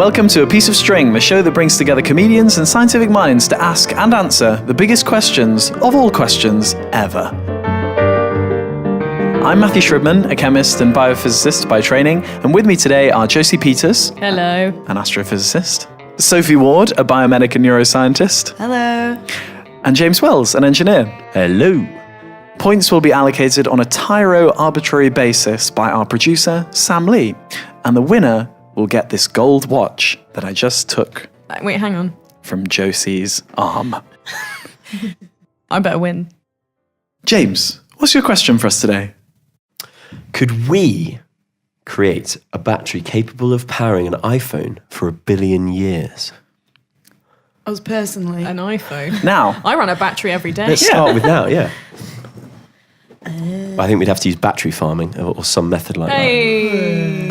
welcome to A Piece of String, the show that brings together comedians and scientific minds to ask and answer the biggest questions of all questions ever. I'm Matthew Shribman, a chemist and biophysicist by training, and with me today are Josie Peters. Hello. An astrophysicist. Sophie Ward, a biomedic and neuroscientist. Hello. And James Wells, an engineer. Hello. Points will be allocated on a tyro arbitrary basis by our producer, Sam Lee, and the winner will get this gold watch that I just took Wait, hang on. from Josie's arm. I better win. James, what's your question for us today? Could we create a battery capable of powering an iPhone for 1 billion years? Us personally. An iPhone. Now, I run a battery every day. Let's start with now, yeah. I think we'd have to use battery farming or some method like Hey.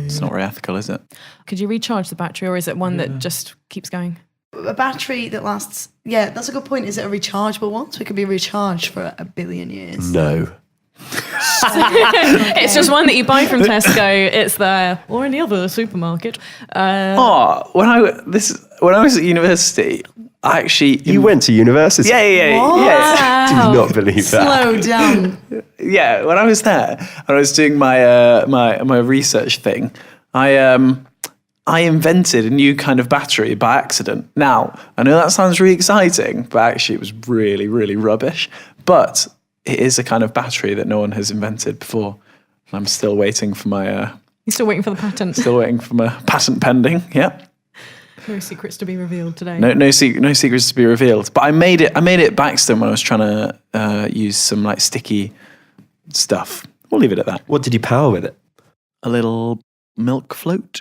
it's not very ethical, is it? Could you recharge the battery, or is it one that just keeps going? A battery that lasts, yeah, that's a good point. Is it a rechargeable one? So it can be recharged for 1 billion years. that. No. It's just one that you buy from Tesco. It's there, or any other supermarket. When I was at university, I actually... You went to university? Yeah. I do not believe that. Slow down. Yeah, when I was there, and I was doing my my research thing, I invented a new kind of battery by accident. Now, I know that sounds really exciting, but actually it was really, really rubbish. But it is a kind of battery that no one has invented before. And I'm still waiting for my... You're still waiting for the patent. Still waiting for my patent pending, yeah. No secrets to be revealed today. No secrets to be revealed. But I made it Baxton when I was trying to use some like sticky stuff. We'll leave it at that. What did you power with it? A little milk float.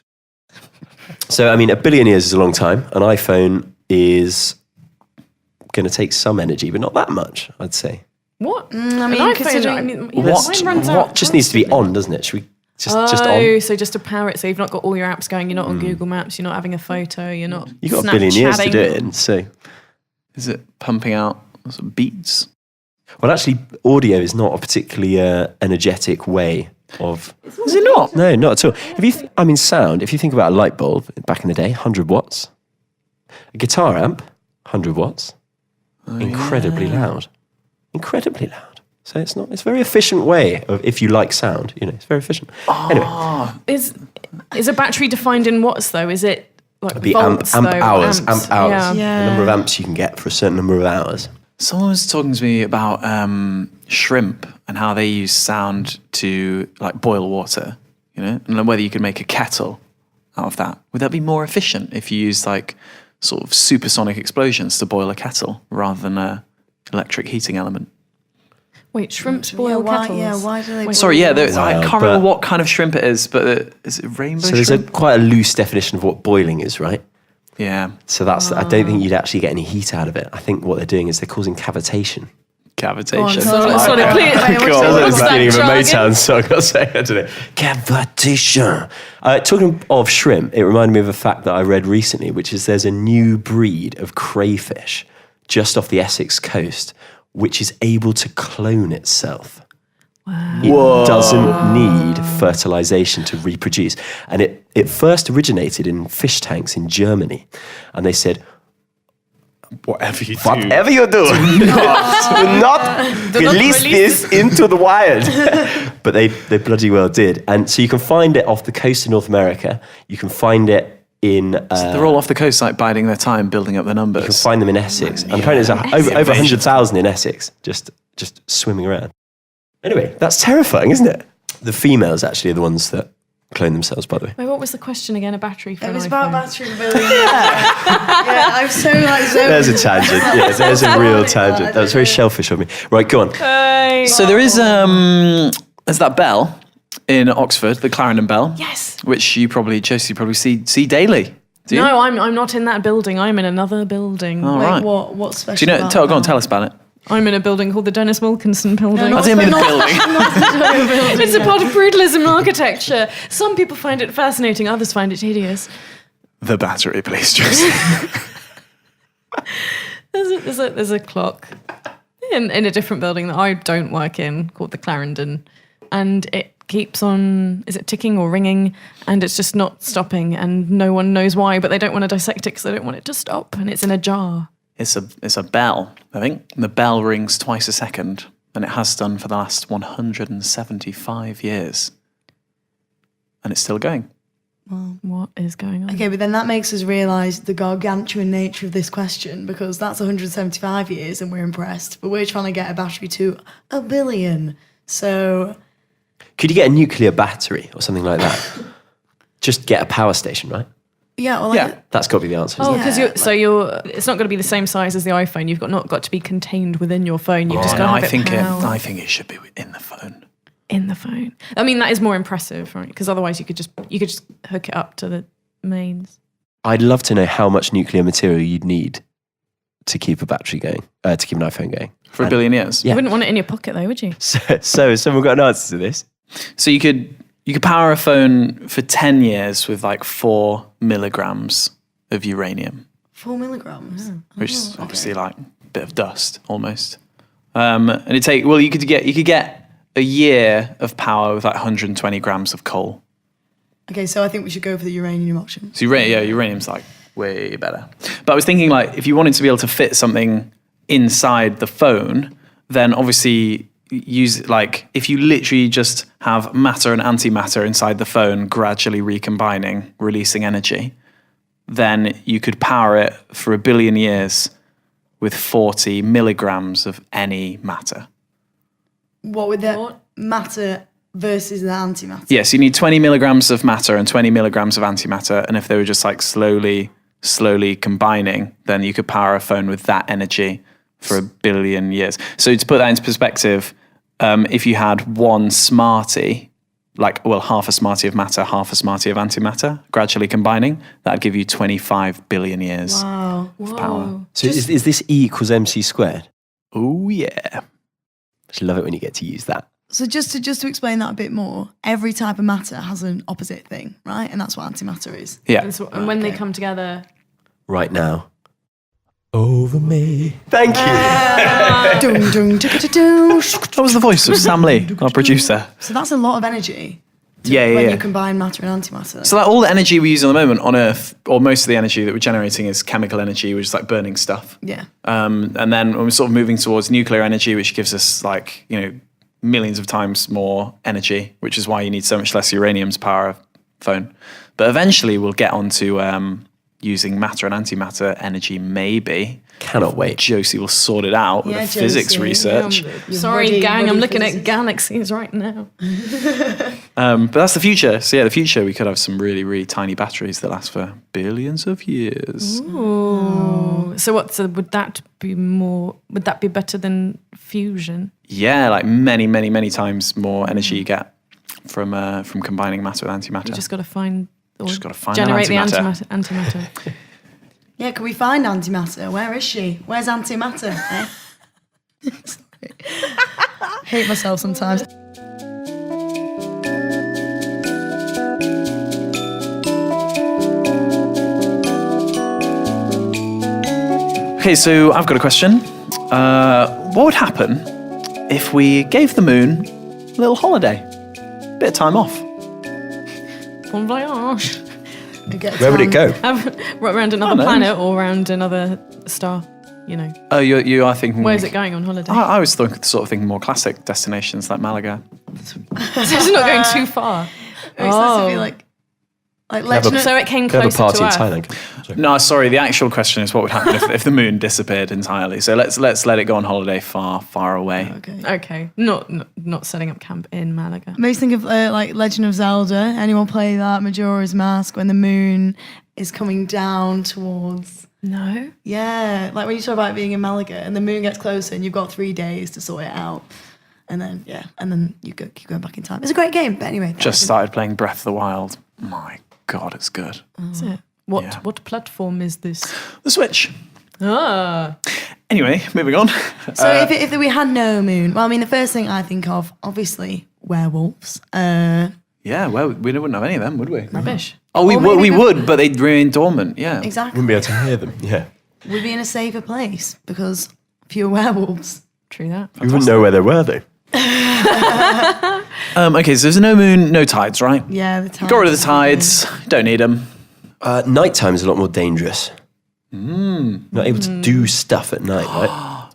So, I mean, 1 billion years is a long time. An iPhone is going to take some energy, but not that much, I'd say. What? I mean, considering... mine runs out What just needs to be on, doesn't it? Should we just on? So just to power it, so you've not got all your apps going, you're not on Google Maps, you're not having a photo, you're not You've got 1 billion years to do it in, so... Is it pumping out some beats? Well, actually, audio is not a particularly energetic way of... Is it not? No, not at all. Sound, if you think about a light bulb back in the day, 100 watts. A guitar amp, 100 watts. Incredibly loud. Incredibly loud. So it's a very efficient way of, if you like sound, it's very efficient. Anyway. Is a battery defined in watts though? Is it like The volts amp though? hours. Amps? Amp hours. Yeah. The number of amps you can get for a certain number of hours. Someone was talking to me about shrimp and how they use sound to like boil water, and whether you could make a kettle out of that. Would that be more efficient if you used like sort of supersonic explosions to boil a kettle rather than a electric heating element? Wait, shrimps boil kettles? Why do they boil? Sorry, I can't remember but- what kind of shrimp it is, but is it rainbow So there's shrimp? quite a loose definition of what boiling is, right? Yeah, So I don't think you'd actually get any heat out of it. I think what they're doing is they're causing cavitation. cavitation. Go on, So it's clear. Sounds like the beginning of a jargon? Motown song, I'll say. I don't know. Cavitation. Talking of shrimp, it reminded me of a fact that I read recently, which is there's a new breed of crayfish just off the Essex coast, which is able to clone itself. It doesn't need fertilization to reproduce. And it first originated in fish tanks in Germany. And they said, Whatever you do. whatever you do, do not release this into the wild. But they bloody well did. And so you can find it off the coast of North America. You can find it in... They're all off the coast, like biding their time, building up the numbers. you can find them in Essex. And apparently there's over 100,000 in Essex, just swimming around. Anyway, that's terrifying, isn't it? The females actually are the ones that clone themselves, by the way. Wait, what was the question again? A battery for It an was iPhone? about battery building. Yeah, I'm so There's a tangent. Yeah, there's a real tangent. That was very shellfish of me. Right, go on. So there is there's that bell in Oxford, the Clarendon Bell. Yes. Which Josie probably see daily. Do you? No, I'm not in that building. I'm in another building. Oh, right. What's special? Do you know? about Go on, that? tell us about it. I'm in a building called the Dennis Wilkinson building. I didn't mean the building. It's a part of brutalism in architecture. Some people find it fascinating, others find it hideous. The battery, please, Josie. There's a clock in a different building that I don't work in called the Clarendon, and it keeps on, is it ticking or ringing? And it's just not stopping, and no one knows why, but they don't want to dissect it because they don't want it to stop, and it's in a jar. It's a bell, I think. The bell rings twice a second, and it has done for the last 175 years. And it's still going. What is going on? Okay, but then that makes us realise the gargantuan nature of this question, because that's 175 years and we're impressed, but we're trying to get a battery to 1 billion. So... Could you get a nuclear battery or something like that? Just get a power station, right? Yeah, well, Yeah. That's got to be the answer. Oh, Isn't it? because it's not going to be the same size as the iPhone. You've not got to be contained within your phone. You've just got to have I think it should be in the phone. in the phone. I mean, that is more impressive, right? Because otherwise, you could just hook it up to the mains. I'd love to know how much nuclear material you'd need to keep a battery going, to keep an iPhone going. For 1 billion years. You wouldn't want it in your pocket, though, would you? So someone got an answer to this? So you could power a phone for 10 years with like 4 milligrams of uranium, 4 milligrams. which is obviously like a bit of dust almost. And you could get a year of power with like 120 grams of coal. Okay, so I think we should go for the uranium option. So uranium's like way better. But I was thinking like if you wanted to be able to fit something inside the phone, then obviously use like if you literally just have matter and antimatter inside the phone gradually recombining, releasing energy, then you could power it for 1 billion years with 40 milligrams of any matter. What would that matter versus the antimatter? Yes, you need 20 milligrams of matter and 20 milligrams of antimatter, and if they were just like slowly combining, then you could power a phone with that energy for 1 billion years. So to put that into perspective, if you had one smartie, half a smartie of matter, half a smartie of antimatter, gradually combining, that'd give you 25 billion years of power. So is this E equals MC squared? Oh yeah. I love it when you get to use that. So just to explain that a bit more, every type of matter has an opposite thing, right? And that's what antimatter is. Yeah. And when they come together... Right now. Over me. Thank you. Dung, dung, ticka-ta-doo. That was the voice of Sam Lee, our producer. So that's a lot of energy. Yeah. When you combine matter and antimatter. So like all the energy we use at the moment on Earth, or most of the energy that we're generating is chemical energy, which is like burning stuff. Yeah. And then when we're sort of moving towards nuclear energy, which gives us like, millions of times more energy, which is why you need so much less uranium to power a phone. But eventually we'll get onto using matter and antimatter energy, maybe. Cannot wait. Josie will sort it out with the physics Josie. research. Sorry, gang, I'm looking at galaxies right now. But that's the future. So yeah, the future, we could have some really, really tiny batteries that last for billions of years. Ooh. So would that be better than fusion? Yeah, like many, many, many times more energy you get from combining matter with antimatter. You just got to find generate the antimatter. antimatter. Yeah, can we find antimatter? Where is she? Where's antimatter? Hate myself sometimes. Okay, so I've got a question. What would happen if we gave the moon a little holiday? Bit of time off. Bon voyage. Where would it go? Right around another planet or around another star, Oh, you are thinking... Where's it going on holiday? I was thinking more classic destinations like Malaga. So it's not going too far. Or it's supposed to be like Legend of... So it came Go have a closer party to in Earth. Thailand. Sorry. No, sorry, the actual question is what would happen if the moon disappeared entirely. So let's let it go on holiday far, far away. Okay, not setting up camp in Malaga. Makes me think of like Legend of Zelda. Anyone play that? Majora's Mask, when the moon is coming down towards... No. Yeah, like when you talk about being in Malaga and the moon gets closer and you've got 3 days to sort it out. And then you keep going back in time. It's a great game, but anyway. Just started playing Breath of the Wild. My God, it's good. Is it? What platform is this? The Switch. Ah. Anyway, moving on. So if we had no moon, well, I mean, the first thing I think of, obviously, werewolves. Yeah, well, we wouldn't have any of them, would we? Rubbish. Oh, we maybe would, but they'd remain dormant, yeah. Exactly. Wouldn't be able to hear them. Yeah. We'd be in a safer place because fewer werewolves. True that. We wouldn't know where they were, though. Okay, so there's no moon, no tides, right? Yeah, the tides. Got rid of the tides. Don't need them. Nighttime is a lot more dangerous. Not able to do stuff at night, right?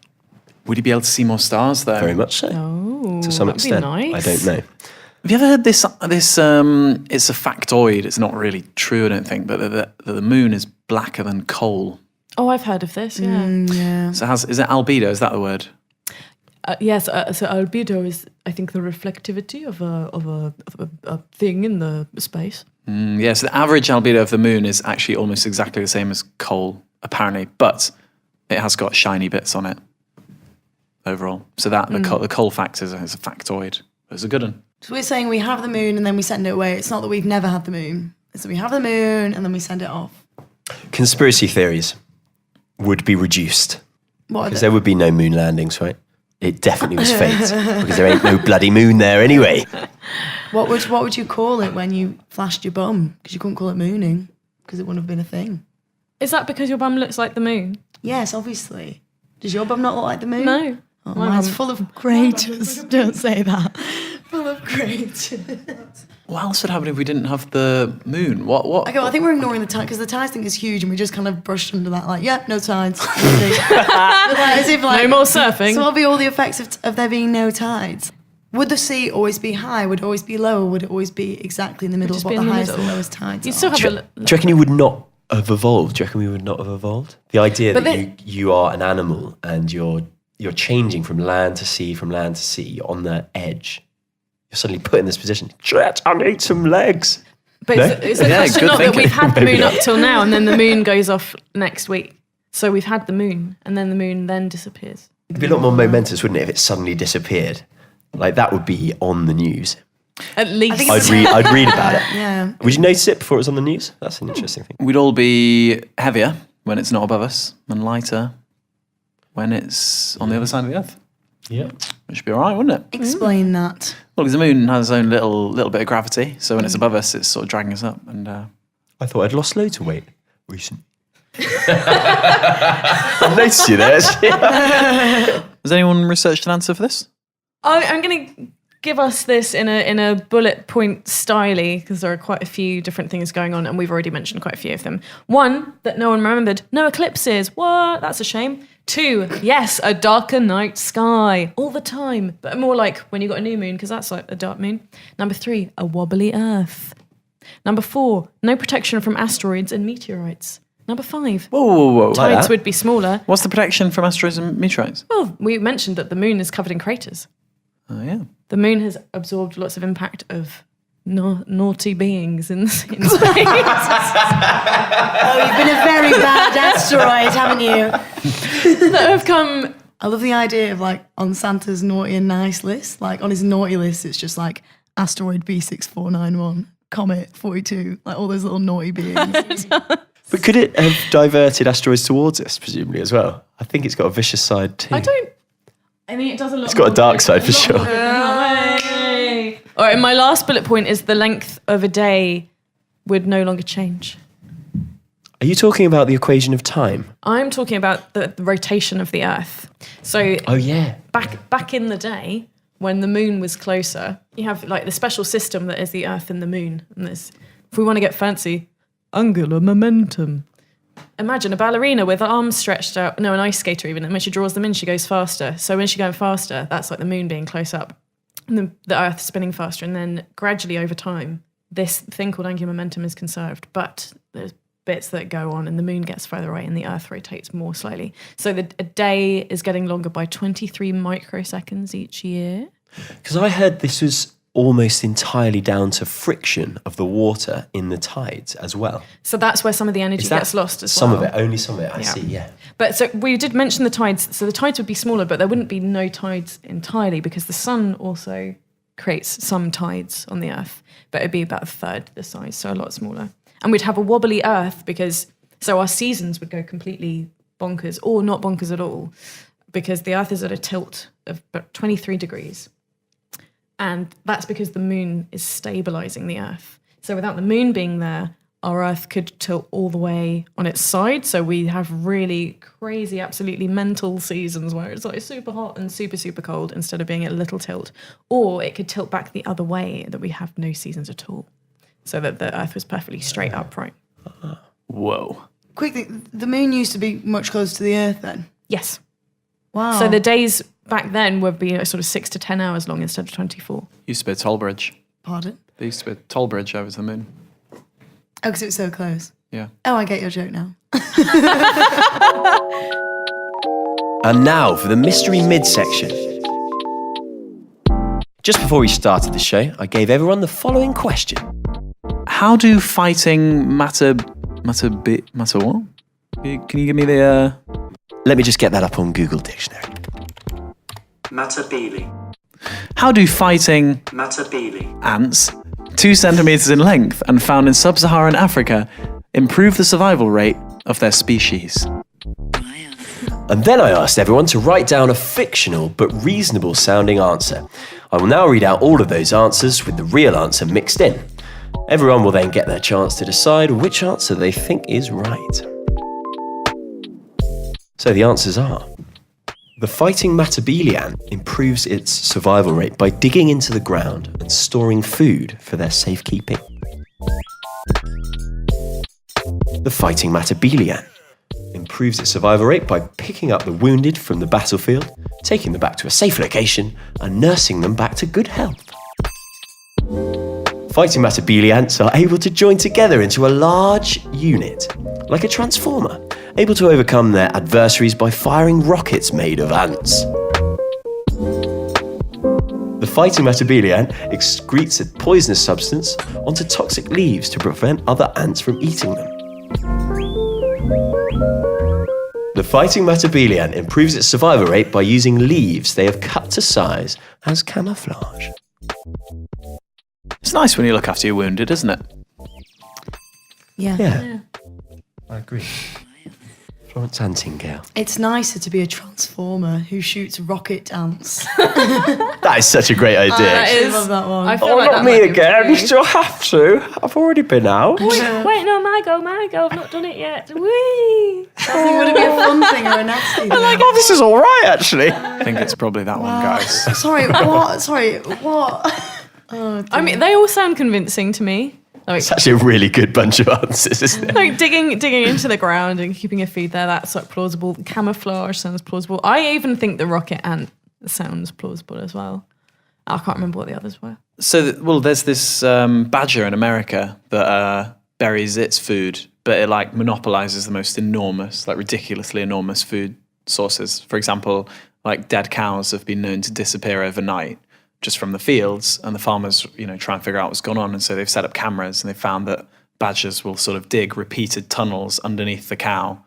Would you be able to see more stars though? Very much so. Oh, To some that'd be extent. nice. I don't know. Have you ever heard this? It's a factoid. It's not really true, I don't think, but the moon is blacker than coal. Oh, I've heard of this. Yeah. Yeah. So is it albedo? Is that the word? Yes. So albedo is, I think, the reflectivity of a thing in the space. Yeah. So the average albedo of the moon is actually almost exactly the same as coal, apparently, but it has got shiny bits on it overall. So that the coal factor is a factoid. It's a good one. So we're saying we have the moon and then we send it away. It's not that we've never had the moon. It's that we have the moon and then we send it off. Conspiracy theories would be reduced. What are Because they? there would be no moon landings, right? It definitely was fate. Because there ain't no bloody moon there anyway. What would you call it when you flashed your bum? Because you couldn't call it mooning because it wouldn't have been a thing. Is that because your bum looks like the moon? Yes, obviously. Does your bum not look like the moon? No. Oh, My mine's bum- full of craters. Don't say that. Full of craters. What else would happen if we didn't have the moon? What? Okay, well, I think we're ignoring the tide because the tides thing is huge and we just kind of brushed under that, like, yeah, no tides. As if, like, No more surfing. So what would be all the effects of there being no tides? Would the sea always be high? Would it always be low? Or would it always be exactly in the middle of just what be the in the highest and middle. lowest tides You'd are? still have Do a. you reckon you would not have evolved? Do you reckon we would not have evolved? The idea But that you are an animal and you're changing from land to sea, you're on the edge. You're suddenly put in this position. Chet, I need some legs. But No? it's a Yeah, question good not that thinking. we've had the Maybe moon not. up till now, and then the moon goes off next week. So we've had the moon, and then the moon then disappears. It'd be a lot more momentous, wouldn't it, if it suddenly disappeared? Like that would be on the news. At least. think I'd read about it. Yeah. Would you notice it before it was on the news? That's an interesting thing. We'd all be heavier when it's not above us and lighter when it's on the other side of the earth. Yeah. Which would be all right, wouldn't it? Explain that. Well, because the moon has its own little bit of gravity, so when it's above us, it's sort of dragging us up. And I thought I'd lost loads of weight recently. I noticed you there. has anyone researched an answer for this? I'm going to give us this in a bullet point style because there are quite a few different things going on, and we've already mentioned quite a few of them. One, that no one remembered, no eclipses. What? That's a shame. Two, yes, a darker night sky all the time, but more like when you got a new moon, because that's like a dark moon. Number three, a wobbly earth. Number four, no protection from asteroids and meteorites. Number five, Whoa. tides that. would be smaller. What's the protection from asteroids and meteorites? Well, we mentioned that the moon is covered in craters. Oh, yeah. The moon has absorbed lots of impact of naughty beings in space. Oh, you've been a very bad asteroid, haven't you? that have come. I love the idea of like on Santa's naughty and nice list, like on his naughty list, it's just like asteroid B6491, comet 42, like all those little naughty beings. But could it have diverted asteroids towards us, presumably, as well? I think it's got a vicious side too. I mean, it does a lot. It's got a dark side for sure. All right, and my last bullet point is the length of a day would no longer change. Are you talking about the equation of time? I'm talking about the rotation of the Earth. So Oh, yeah. back in the day, when the moon was closer, you have like the special system that is the Earth and the moon. And there's, if we want to get fancy, angular momentum. Imagine a ballerina with her arms stretched out, no, an ice skater even, and when she draws them in, she goes faster. So when she's going faster, that's like the moon being close up, and the Earth spinning faster. And then gradually over time, this thing called angular momentum is conserved, but there's bits that go on and the moon gets further away and the Earth rotates more slowly. So a day is getting longer by 23 microseconds each year. Because I heard this was almost entirely down to friction of the water in the tides as well. So that's where some of the energy Is that gets lost as some well. of it, only some of it, I Yeah. see, yeah. But so we did mention the tides. So the tides would be smaller, but there wouldn't be no tides entirely because the sun also creates some tides on the Earth, but it'd be about a third the size, so a lot smaller. And we'd have a wobbly Earth because, so our seasons would go completely bonkers or not bonkers at all because the Earth is at a tilt of about 23 degrees. And that's because the moon is stabilizing the Earth. So without the moon being there, our Earth could tilt all the way on its side. So we have really crazy, absolutely mental seasons where it's like super hot and super, super cold instead of being a little tilt. Or it could tilt back the other way, that we have no seasons at all. So that the Earth was perfectly straight upright. Whoa. Quick thing, the moon used to be much closer to the Earth then? Yes. Wow. So the days back then would be sort of 6 to 10 hours long instead of 24. Used to be a toll bridge. Pardon? There used to be a toll bridge over to the moon. Oh, because it was so close. Yeah. Oh, I get your joke now. And now for the mystery midsection. Just before we started the show, I gave everyone the following question. How do fighting matter what? Can you give me the... Let me just get that up on Google Dictionary. Matabili. How do fighting Matabili. ants, 2 centimeters in length and found in sub-Saharan Africa, improve the survival rate of their species? And then I asked everyone to write down a fictional but reasonable sounding answer. I will now read out all of those answers with the real answer mixed in. Everyone will then get their chance to decide which answer they think is right. So the answers are: the fighting Matabili ant improves its survival rate by digging into the ground and storing food for their safekeeping. The fighting Matabili ant improves its survival rate by picking up the wounded from the battlefield, taking them back to a safe location, and nursing them back to good health. Fighting Matabili ants are able to join together into a large unit, like a transformer, able to overcome their adversaries by firing rockets made of ants. The fighting Matabili ant excretes a poisonous substance onto toxic leaves to prevent other ants from eating them. The fighting Matabili ant improves its survival rate by using leaves they have cut to size as camouflage. It's nice when you look after your wounded, isn't it? Yeah. I agree. Florence Nightingale. It's nicer to be a transformer who shoots rocket ants. That is such a great idea. I love that one. I feel like that might be true. still have to. I've already been out. Wait, no, my go, I've not done it yet. Whee! Would it be a fun thing or a nasty thing? Oh, this is all right, actually. I think it's probably that one, guys. Sorry, what? Sorry, what? Oh, I mean, they all sound convincing to me. Like, It's actually a really good bunch of answers, isn't it? like digging into the ground and keeping your food there, that's like plausible. Camouflage sounds plausible. I even think the rocket ant sounds plausible as well. I can't remember what the others were. So, there's this badger in America that buries its food, but it like monopolizes the most enormous, like ridiculously enormous food sources. For example, like dead cows have been known to disappear overnight just from the fields, and the farmers, try and figure out what's gone on. And so they've set up cameras and they found that badgers will sort of dig repeated tunnels underneath the cow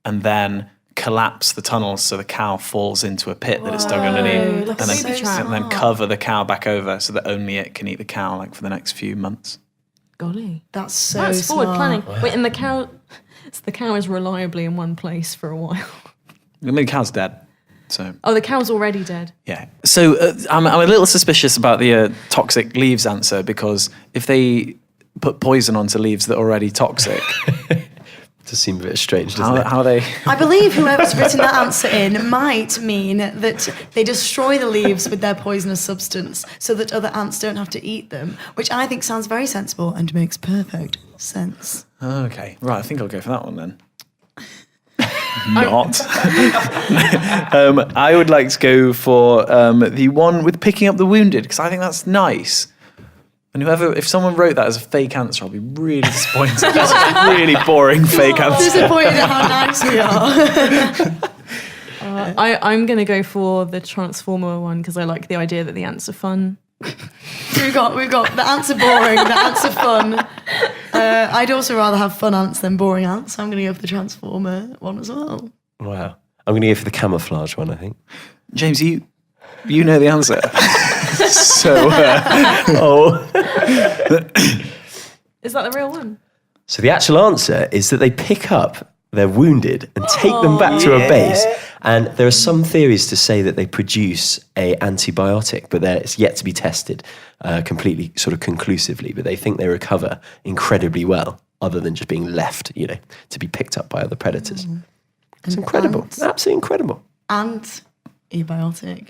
and then collapse the tunnels so the cow falls into a pit that it's dug underneath, like and a booby trap. then cover the cow back over so that only it can eat the cow like for the next few months. Golly. That's so That's forward smart. planning. Wait, and the cow is reliably in one place for a while. I mean, the cow's dead. So Oh, the cow's already dead. yeah. So I'm a little suspicious about the toxic leaves answer, because if they put poison onto leaves that are already toxic, Does seem a bit strange, doesn't it? how are they? I believe whoever's written that answer in might mean that they destroy the leaves with their poisonous substance so that other ants don't have to eat them, which I think sounds very sensible and makes perfect sense. Okay, right. I think I'll go for that one then. Not. I would like to go for the one with picking up the wounded, because I think that's nice. And if someone wrote that as a fake answer, I'll be really disappointed. That's a really boring fake answer. Disappointed at how nice we are. I'm going to go for the Transformer one because I like the idea that the ants are fun. We've got the ants are boring, the ants are fun. I'd also rather have fun ants than boring ants, so I'm going to go for the Transformer one as well. Wow. I'm going to go for the camouflage one, I think. James, you know the answer. So, Is that the real one? So the actual answer is that they pick up their wounded and take them back to a base. And there are some theories to say that they produce a antibiotic, but it's yet to be tested completely, sort of conclusively. But they think they recover incredibly well other than just being left, to be picked up by other predators. It's And incredible. ants. Absolutely incredible. And abiotic.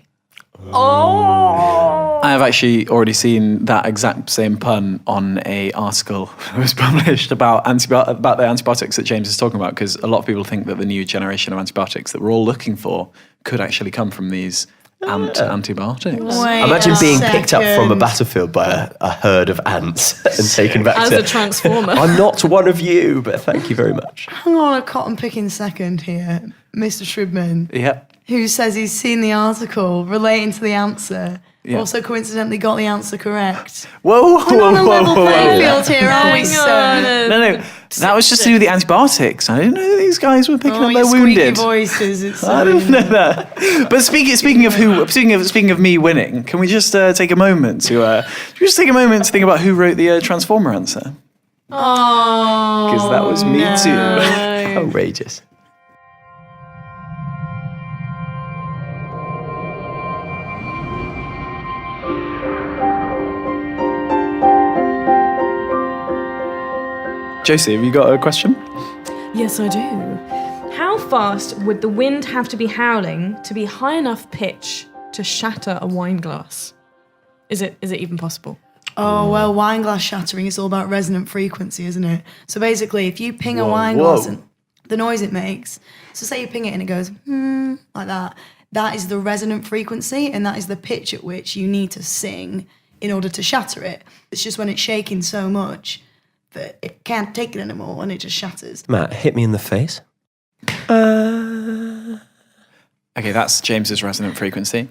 I have actually already seen that exact same pun on a article that was published about the antibiotics that James is talking about, because a lot of people think that the new generation of antibiotics that we're all looking for could actually come from these antibiotics. Wait Imagine a being picked up from a second. battlefield by a herd of ants and taken back As to... a transformer. I'm not one of you, but thank you very much. Hang on a cotton picking second here, Mr. Shribman, Yeah. who says he's seen the article relating to the answer. Yeah. Also coincidentally got the answer correct. Whoa, We're not on a whoa, level whoa, playing whoa. field here, are we, sir? No, that was just to do with the antibiotics. I didn't know that these guys were picking Oh, up your their squeaky wounded. voices. It's, I didn't know that. But speaking of me winning, can we just take a moment to think about who wrote the Transformer answer? Oh, Because that was me too. Outrageous. Josie, have you got a question? Yes, I do. How fast would the wind have to be howling to be high enough pitch to shatter a wine glass? Is it even possible? Oh, well, wine glass shattering is all about resonant frequency, isn't it? So basically, if you ping a Whoa, wine whoa. glass and the noise it makes, so say you ping it and it goes, like that is the resonant frequency, and that is the pitch at which you need to sing in order to shatter it. It's just when it's shaking so much that it can't take it anymore and it just shatters. Matt, hit me in the face. Okay, that's James's resonant frequency.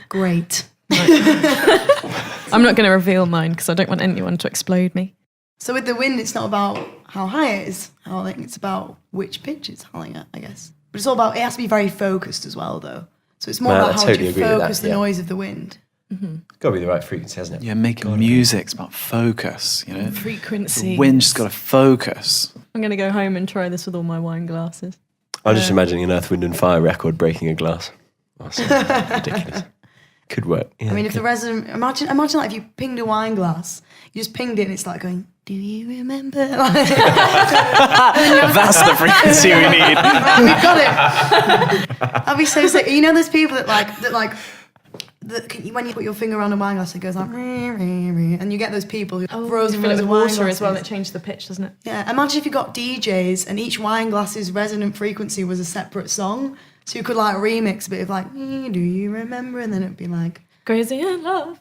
Great. I'm not going to reveal mine because I don't want anyone to explode me. So with the wind, it's not about how high it is howling, it's about which pitch it's howling at, I guess. But it's all about, it has to be very focused as well, though. So it's more Man, about I how totally you agree with that, focus the yeah. noise of the wind. Got to be the right frequency, hasn't it? Yeah, making music's about focus, you know. Frequency. The wind's got to focus. I'm going to go home and try this with all my wine glasses. I'm just imagining an Earth, Wind and Fire record breaking a glass. Oh, so ridiculous. Could work. Yeah, I mean, if the resonant, imagine like if you pinged a wine glass, you just pinged it and it's like going, do you remember? Like, That's the frequency we need. we've got it. I'd be so sick. You know, there's people that when you put your finger on a wine glass, it goes like, and you get those people who frozen Fill it with water wine as well, and glasses. it changes the pitch, doesn't it? Yeah, imagine if you got DJs and each wine glass's resonant frequency was a separate song. So you could like remix a bit of like, do you remember? And then it'd be like, Crazy in love.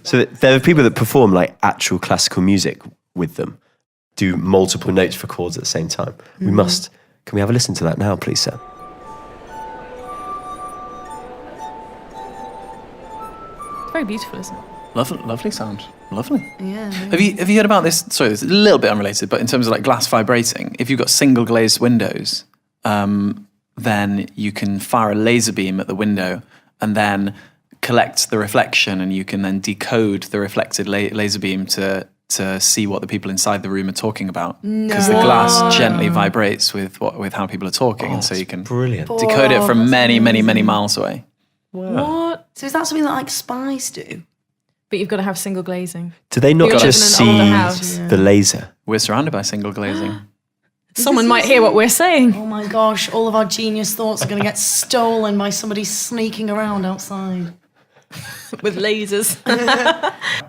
So there are people that perform like actual classical music with them, do multiple notes for chords at the same time. Can we have a listen to that now, please, sir? It's very beautiful, isn't it? Lovely sound. Lovely. yeah. Have you heard about this? Sorry, it's a little bit unrelated, but in terms of like glass vibrating, if you've got single glazed windows, then you can fire a laser beam at the window and then collect the reflection, and you can then decode the reflected laser beam to see what the people inside the room are talking about. Because the glass gently vibrates with how people are talking, and so you can Brilliant. decode it from that's many amazing. miles away. What? So is that something that like spies do? But you've got to have single glazing. Do they not You live just in an older see house. the laser? We're surrounded by single glazing. Someone might hear what we're saying. Oh my gosh, all of our genius thoughts are going to get stolen by somebody sneaking around outside. With lasers.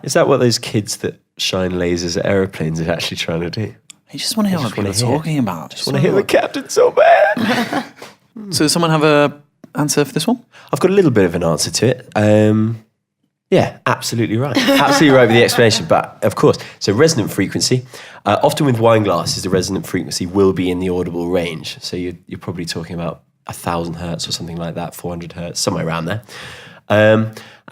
Is that what those kids that shine lasers at airplanes are actually trying to do? You just want to hear what just people wanna are hear. talking about. Just want to hear the captain so bad. So does someone have a answer for this one? I've got a little bit of an answer to it. Yeah, absolutely right. Absolutely right with the explanation. But of course, so resonant frequency. Often with wine glasses, the resonant frequency will be in the audible range. So you're probably talking about 1,000 hertz or something like that, 400 hertz, somewhere around there.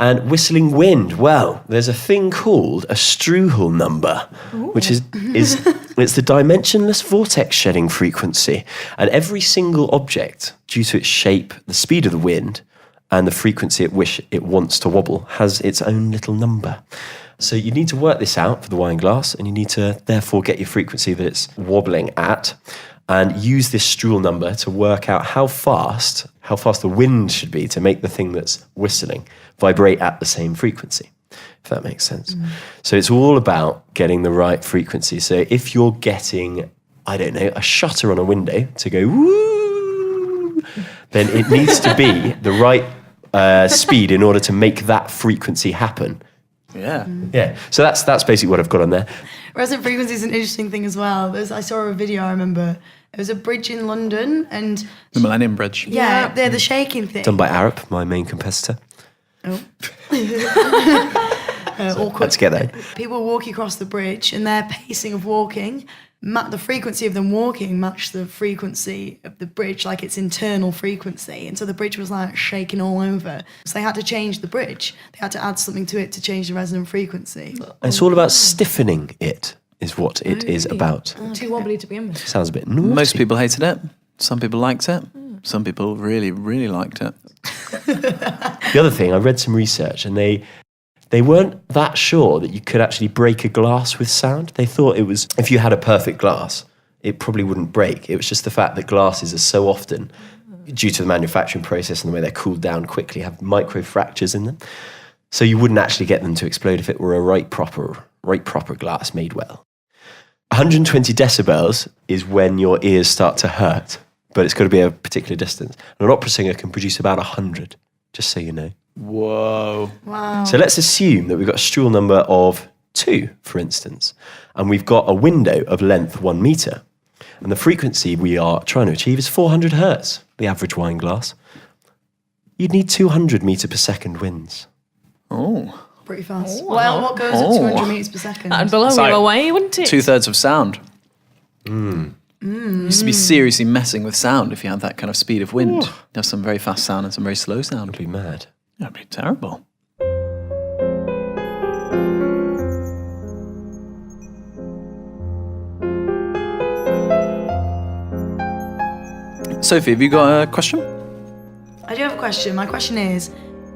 And whistling wind. Well, there's a thing called a Struhel number, which is it's the dimensionless vortex shedding frequency. And every single object, due to its shape, the speed of the wind, and the frequency at which it wants to wobble, has its own little number. So you need to work this out for the wine glass, and you need to therefore get your frequency that it's wobbling at. and use this Struhl number to work out how fast the wind should be to make the thing that's whistling vibrate at the same frequency, if that makes sense. So it's all about getting the right frequency. So if you're getting, I don't know, a shutter on a window to go woo, then it needs to be the right speed in order to make that frequency happen. Yeah. Yeah. So that's basically what I've got on there. Resonant frequency is an interesting thing as well. I saw a video, I remember. It was a bridge in London and... The Millennium Bridge. Yeah, they're the shaking thing. Done by Arup, my main competitor. Oh. Awkward. Let's get that. People walking across the bridge and their pacing of walking, the frequency of them walking matched the frequency of the bridge, like its internal frequency. And so the bridge was like shaking all over. So they had to change the bridge. They had to add something to it to change the resonant frequency. It's all about stiffening it, is what it is about. Too wobbly to begin with. Sounds a bit naughty. Most people hated it. Some people liked it. Some people really, really liked it. The other thing, I read some research and they weren't that sure that you could actually break a glass with sound. They thought it was, if you had a perfect glass, it probably wouldn't break. It was just the fact that glasses are so often, due to the manufacturing process and the way they're cooled down quickly, have micro fractures in them. So you wouldn't actually get them to explode if it were a right proper glass made well. 120 decibels is when your ears start to hurt, but it's got to be a particular distance. And an opera singer can produce about 100, just so you know. Whoa. Wow. So let's assume that we've got a Struhl number of 2, for instance, and we've got a window of length 1 meter. And the frequency we are trying to achieve is 400 hertz, the average wine glass. You'd need 200 meter per second winds. Oh. Pretty fast. Oh, Well, what goes at 200 metres per second? That'd blow like you away, wouldn't it? 2/3 of sound. Used to be seriously messing with sound if you had that kind of speed of wind. You have some very fast sound and some very slow sound. It'd be mad. That'd be terrible. Sophie, have you got a question? I do have a question. My question is,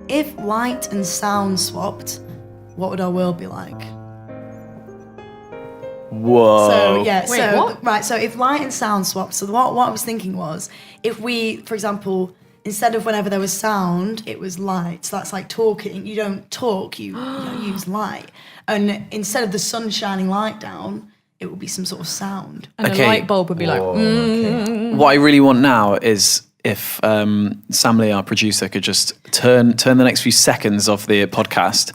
if light and sound swapped, what would our world be like? Whoa. So yeah, Wait, so what? right, so if light and sound swapped, so what I was thinking was, if we, for example, instead of whenever there was sound, it was light. So that's like talking. You don't talk, you use light. And instead of the sun shining light down, it would be some sort of sound. And Okay. a light bulb would be like, What I really want now is if Sam Lee, our producer, could just turn the next few seconds of the podcast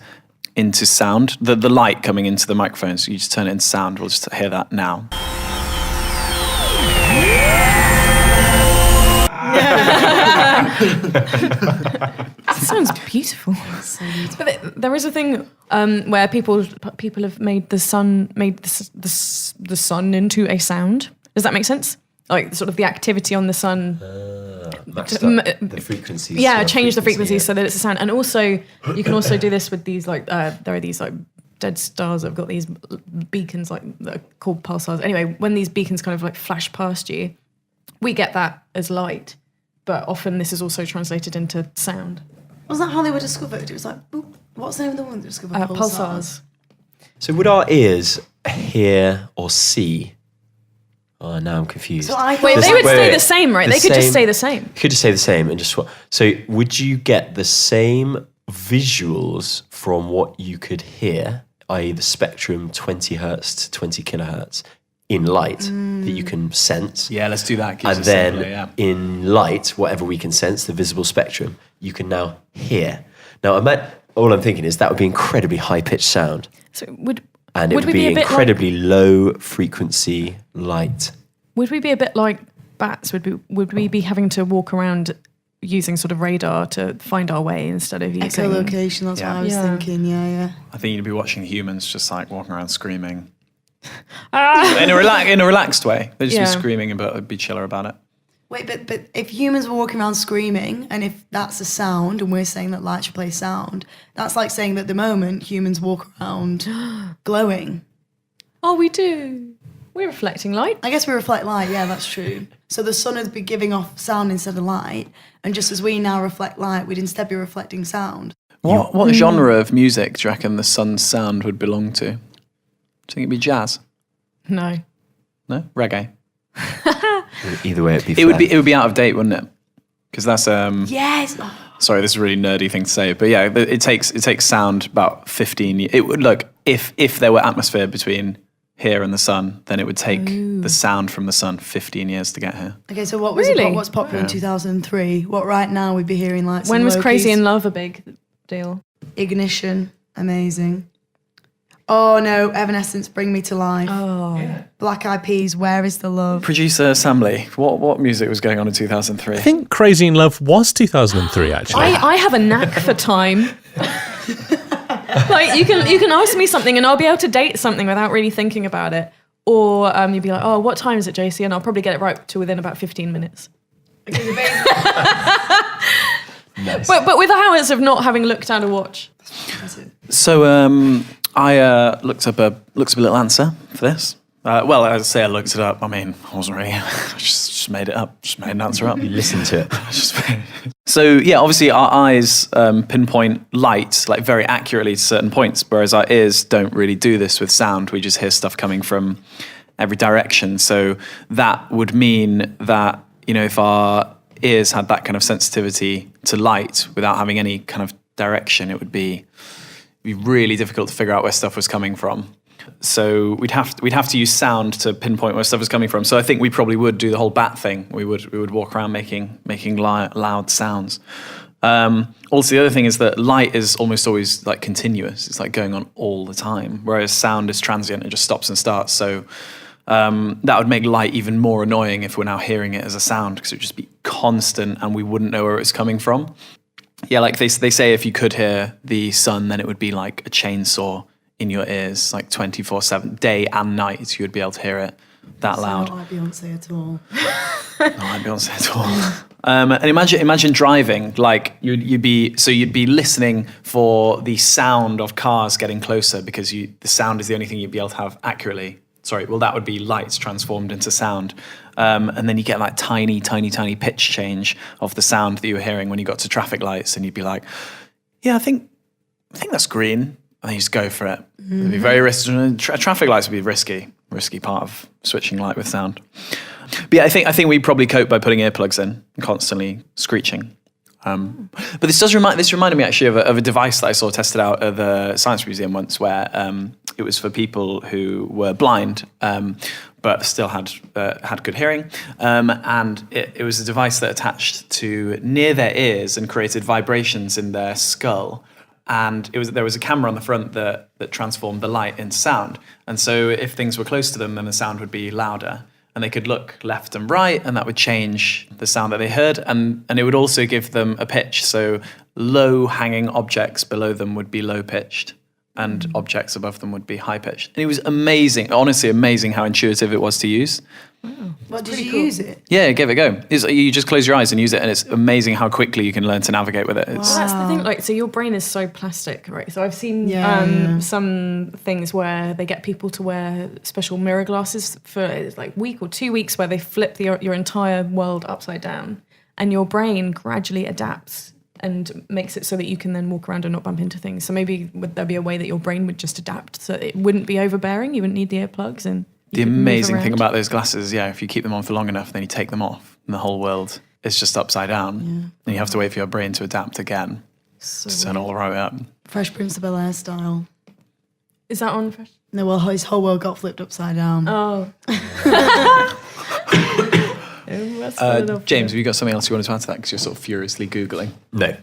into sound. The light coming into the microphones, you just turn it into sound. We'll just hear that now. That sounds beautiful. But there is a thing where people have made the sun into a sound. Does that make sense? Like sort of the activity on the sun. The frequencies. Yeah, change the frequency so that it's a sound. And also, you can also do this with these like there are these like dead stars that have got these beacons like that are called pulsars. Anyway, when these beacons kind of like flash past you, we get that as light. But often this is also translated into sound. Was that how they were discovered? It was like, boop. What's the name of the one that discovered Pulsars. So would our ears hear or see? Oh, now I'm confused. So I thought Wait, they would Wait, stay wait. the same, right? The They could just same- stay the same. You could just say the same and just swap. So would you get the same visuals from what you could hear, i.e. the spectrum 20 hertz to 20 kilohertz in light that you can sense? Yeah, let's do that. Gives And us then something, yeah. in light, whatever we can sense, the visible spectrum, you can now hear. Now, all I'm thinking is that would be incredibly high-pitched sound. So would And it would we be a bit incredibly low frequency light. would we be a bit like bats? Would we be having to walk around using sort of radar to find our way instead of using echolocation, that's Yeah. what I was Yeah. thinking, yeah. I think you'd be watching humans just like walking around screaming. In a relaxed way. They'd just Yeah. be screaming but be chiller about it. Wait, but if humans were walking around screaming, and if that's a sound, and we're saying that light should play sound, that's like saying that at the moment humans walk around glowing. Oh, we do. We're reflecting light. I guess we reflect light, yeah, that's true. So the sun would be giving off sound instead of light, and just as we now reflect light, we'd instead be reflecting sound. What genre of music do you reckon the sun's sound would belong to? Do you think it'd be jazz? No. No? Reggae? Either way, it'd be. It would be out of date, wouldn't it? Because that's Yes. Sorry, this is a really nerdy thing to say, but yeah, it takes sound about 15 years. It would look if there were atmosphere between here and the sun, then it would take the sound from the sun 15 years to get here. Okay, so what was Really? what's popular in 2003? What right now we'd be hearing like some When was low Crazy keys. in Love a big deal? Ignition, amazing. Oh no, Evanescence, Bring Me to Life. Oh. Black Eyed Peas, Where Is the Love? Producer Sam Lee, what music was going on in 2003? I think Crazy in Love was 2003, actually. I have a knack for time. Like you can ask me something and I'll be able to date something without really thinking about it. Or you'd be like, oh, what time is it, Josie? And I'll probably get it right to within about 15 minutes. Nice. But with hours of not having looked at a watch. So I looked up a little answer for this. Well, I say I looked it up. I mean, I wasn't really. I just made it up. Just made an answer up. You listen to it. So yeah, obviously our eyes pinpoint light like very accurately to certain points, whereas our ears don't really do this with sound. We just hear stuff coming from every direction. So that would mean that, you know, if our ears had that kind of sensitivity to light without having any kind of direction, it would be really difficult to figure out where stuff was coming from. So we'd have to use sound to pinpoint where stuff was coming from. So I think we probably would do the whole bat thing. We would walk around making loud sounds. Also, the other thing is that light is almost always like continuous. It's like going on all the time, whereas sound is transient and just stops and starts. So that would make light even more annoying if we're now hearing it as a sound, because it would just be constant and we wouldn't know where it's coming from. Yeah, like they say if you could hear the sun, then it would be like a chainsaw in your ears, like 24/7, day and night. You would be able to hear it that loud. Not like Beyonce at all. Not like Beyonce at all. And imagine driving. Like you'd be listening for the sound of cars getting closer, because the sound is the only thing you'd be able to have accurately. Sorry, well that would be lights transformed into sound. And then you get like tiny pitch change of the sound that you were hearing when you got to traffic lights, and you'd be like, yeah, I think that's green. And then you just go for it. It'd be very risky. Traffic lights would be a risky part of switching light with sound. But yeah, I think we probably cope by putting earplugs in and constantly screeching. But this reminded me actually of a device that I saw tested out at the Science Museum once, where it was for people who were blind but still had good hearing, and it was a device that attached to near their ears and created vibrations in their skull. And there was a camera on the front that transformed the light into sound. And so if things were close to them, then the sound would be louder. And they could look left and right, and that would change the sound that they heard. And it would also give them a pitch. So low-hanging objects below them would be low-pitched, and objects above them would be high-pitched. And it was amazing, honestly amazing how intuitive it was to use. What did you use it? Yeah, give it a go. You just close your eyes and use it, and it's amazing how quickly you can learn to navigate with it. Well, that's the thing. Like, so your brain is so plastic, right? So I've seen some things where they get people to wear special mirror glasses for like a week or 2 weeks, where they flip your entire world upside down, and your brain gradually adapts and makes it so that you can then walk around and not bump into things. So maybe would there be a way that your brain would just adapt so it wouldn't be overbearing? You wouldn't need the earplugs and. The amazing thing about those glasses, if you keep them on for long enough, then you take them off, and the whole world is just upside down. And you have to wait for your brain to adapt again to turn all right up. Fresh Prince of Bel-Air style. Is that on Fresh? No, well, his whole world got flipped upside down. Oh. James, have you got something else you wanted to add to that? Because you're sort of furiously Googling. No.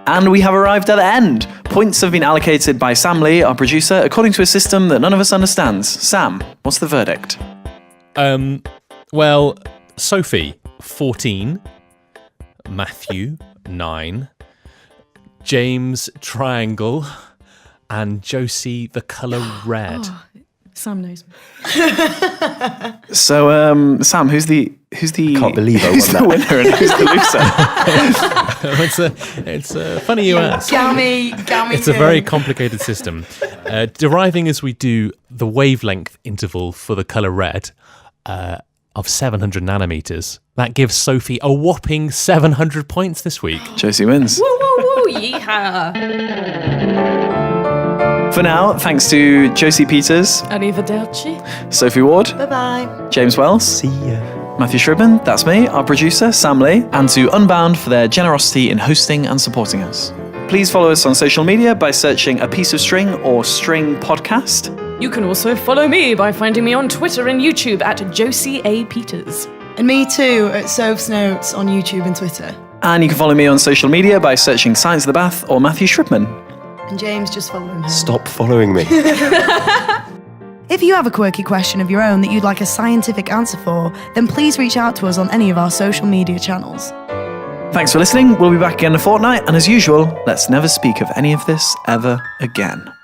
And we have arrived at the end. Points have been allocated by Sam Lee, our producer, according to a system that none of us understands. Sam, what's the verdict? Well, Sophie, 14. Matthew, 9. James, triangle. And Josie, the colour red. Oh, Sam knows me. So, Sam, who's the Can't believe I who's won the that. winner and who's the loser? It's funny you ask. Gammy It's a very complicated system. Deriving as we do the wavelength interval for the colour red of 700 nanometers, that gives Sophie a whopping 700 points this week. Josie wins. Woo, woo, woo, yeehaw. For now, thanks to Josie Peters, Arrivederci. Sophie Ward, Bye-bye. James Wells, See ya. Matthew Shribman, that's me, our producer, Sam Lee, and to Unbound for their generosity in hosting and supporting us. Please follow us on social media by searching A Piece of String or String Podcast. You can also follow me by finding me on Twitter and YouTube at Josie A. Peters. And me too, at Soph's Notes on YouTube and Twitter. And you can follow me on social media by searching Science of the Bath or Matthew Shribman. And James, just follow him. Stop following me. If you have a quirky question of your own that you'd like a scientific answer for, then please reach out to us on any of our social media channels. Thanks for listening. We'll be back again in a fortnight. And as usual, let's never speak of any of this ever again.